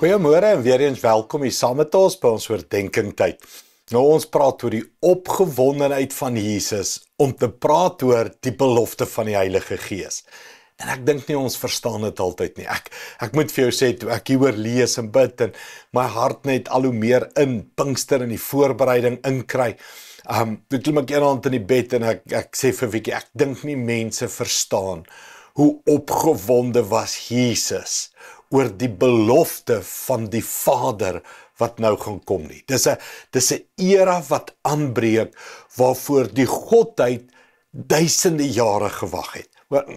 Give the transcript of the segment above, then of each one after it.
Goeiemôre en weer eens welkom hier saam met ons by ons oordeenking tyd. Nou ons praat oor die opgewondenheid van Jesus om te praat oor die belofte van die Heilige Gees. En ek dink nie ons verstaan dit altyd nie. Ek moet vir jou sê, toe ek hieroor lees en bid en my hart net al hoe meer in Pinkster en die voorbereiding inkry. Toe klim ek eendag in die bed en ek sê vir Vicky, ek dink nie mense verstaan hoe opgewonde was Jesus oor die belofte van die Vader wat nou gaan kom nie. Dis 'n era wat aanbreek waarvoor die godheid duisende jare gewag het.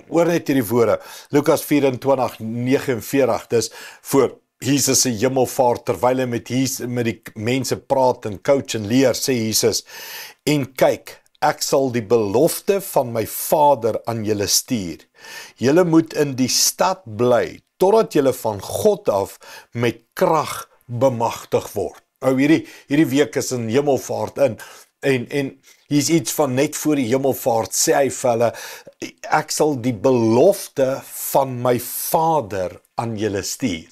Hoor net hierdie woorde, Lukas 24:49, dis voor Jesus se hemelvaart, terwyl hy met die mense praat en coach en leer, sê Jesus, en kyk, ek sal die belofte van my Vader aan julle stuur. Julle moet in die stad bly, totdat julle van God af met krag bemagtig word. Nou hierdie week is in hemelvaart in, en hier's iets van net voor die hemelvaart, sê hy vir hulle, ek sal die belofte van my Vader aan julle stuur.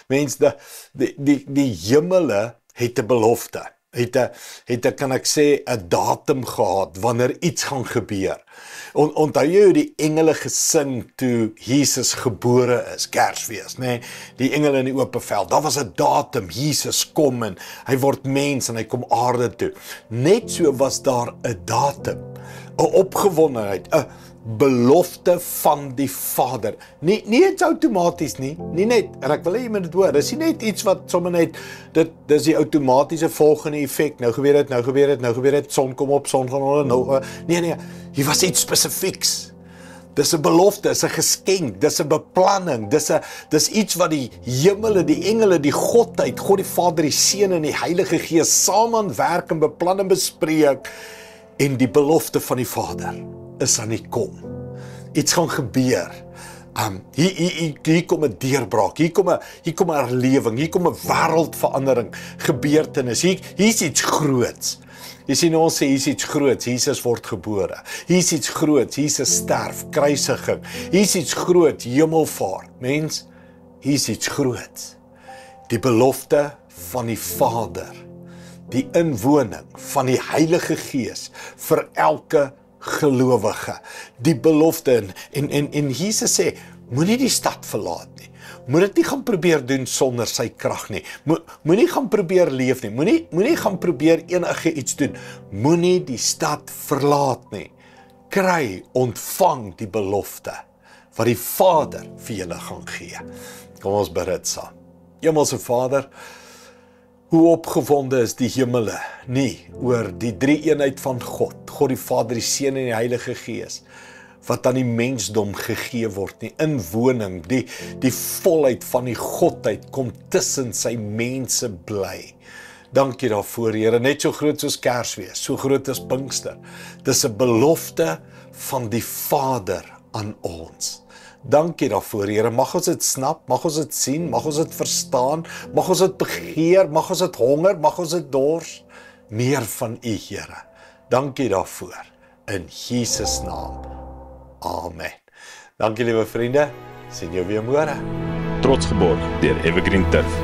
Mense, die hemele het 'n belofte, het kan ek sê, 'n datum gehad, wanneer iets gaan gebeur. Onthou jy hoe die engele gesing toe Jesus gebore is, Kersfees, nee? Die engele in die oop veld, daar was 'n datum, Jesus kom en hy word mens en hy kom aarde toe. Net so was daar 'n datum, 'n opgewondenheid, 'n belofte van die Vader. Nie iets outomaties nie net, en ek wil hê jy moet dit hoor, dis nie net iets wat sommer net, dis die outomatiese volgende effek, nou gebeur dit, son kom op, son gaan onder, nee, hier was iets spesifieks. Dis 'n belofte, dis 'n geskenk, dis 'n beplanning, dis iets wat die hemele, die engele, die godheid, God die Vader, die Seun en die Heilige Gees saam aan werk en beplan en bespreek, en die belofte van die Vader is aan die kom. Iets gaan gebeur. Hier kom 'n deurbraak, hier kom 'n herlewing, hier kom 'n wêreldverandering, gebeurtenis. Hier's iets groots. Jy sien, ons sê hier's iets groots, Jesus word gebore. Hier's iets groots, Jesus sterf, kruisiging. Hier's iets groots, hemelvaart. Mens, hier's iets groots. Die belofte van die Vader, die inwoning van die Heilige Gees vir elke gelowige, die belofte, en Jesus sê, moenie die stad verlaat nie, moet dit nie gaan probeer doen sonder sy krag nie, moenie gaan probeer leef nie, moenie gaan probeer enige iets doen, moenie die stad verlaat nie, ontvang die belofte, wat die Vader vir julle gaan gee. Kom ons bid dit saam. Hemelse Vader, hoe opgewonde is die hemele nie oor die drie-eenheid van God die Vader, die Seun en die Heilige Gees, wat aan die mensdom gegee word nie, inwoning, die volheid van die godheid kom tussen sy mense bly. Dankie daarvoor, Here, net so groot soos Kersfees, so groot as Pinkster. Dis 'n belofte van die Vader aan ons. Dankie daarvoor, Here, mag ons dit snap, mag ons dit sien, mag ons dit verstaan, mag ons dit begeer, mag ons dit honger, mag ons dit dors, meer van U, Here. Dankie daarvoor, in Jesus naam, amen. Dankie liewe vriende, sien jou weer môre. Trots geborg deur Evergreen Turf.